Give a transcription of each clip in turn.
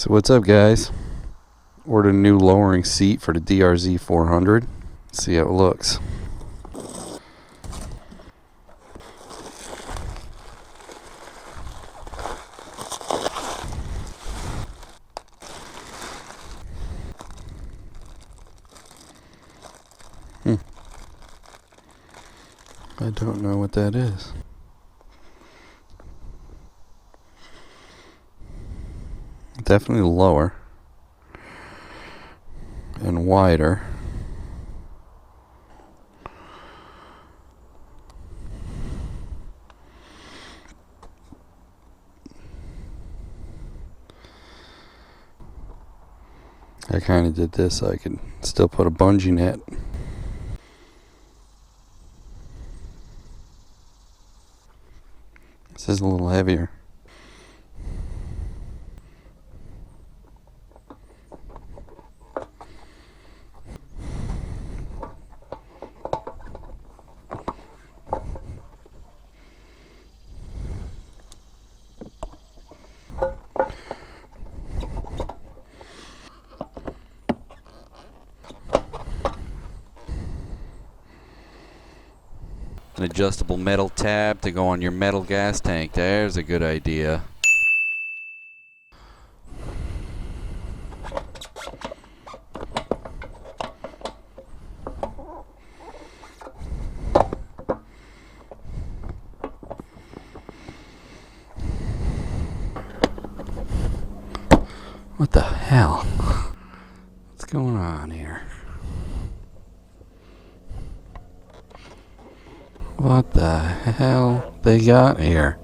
So what's up, guys? Ordered a new lowering seat for the DRZ400. See how it looks. I don't know what that is. Definitely lower and wider. I kind of did this so I could still put a bungee net. This is a little heavier. An adjustable metal tab to go on your metal gas tank. There's a good idea. What the hell? What's going on here? What the hell they got here?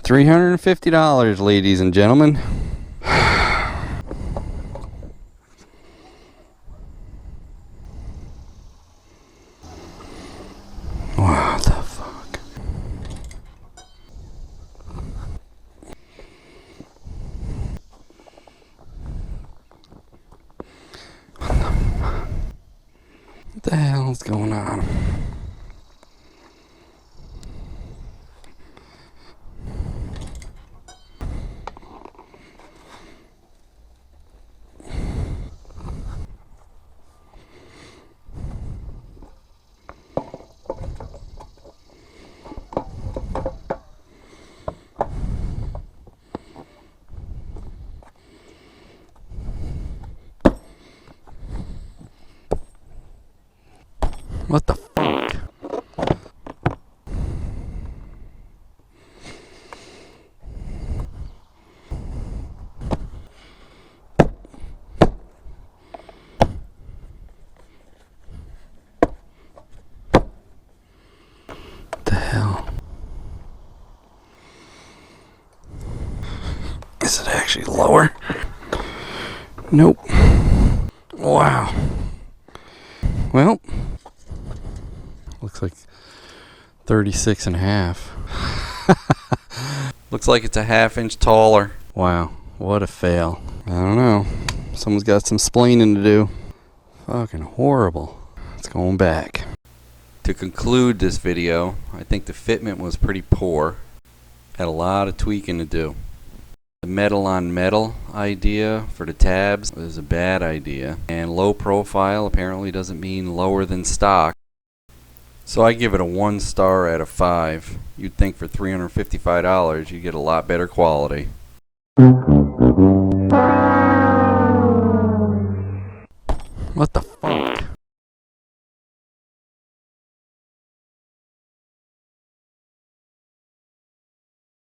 $350, ladies and gentlemen. What the fuck? What the hell is going on? What the fuck? What the hell? Is it actually lower? Nope. Wow. Well, looks like 36 and a half. Looks like it's a half-inch taller. Wow, what a fail. I don't know. Someone's got some splaining to do. Fucking horrible. It's going back. To conclude this video, I think the fitment was pretty poor. Had a lot of tweaking to do. The metal on metal idea for the tabs is a bad idea. And low profile apparently doesn't mean lower than stock. So I give it a 1 star out of 5. You'd think for $355 you get a lot better quality.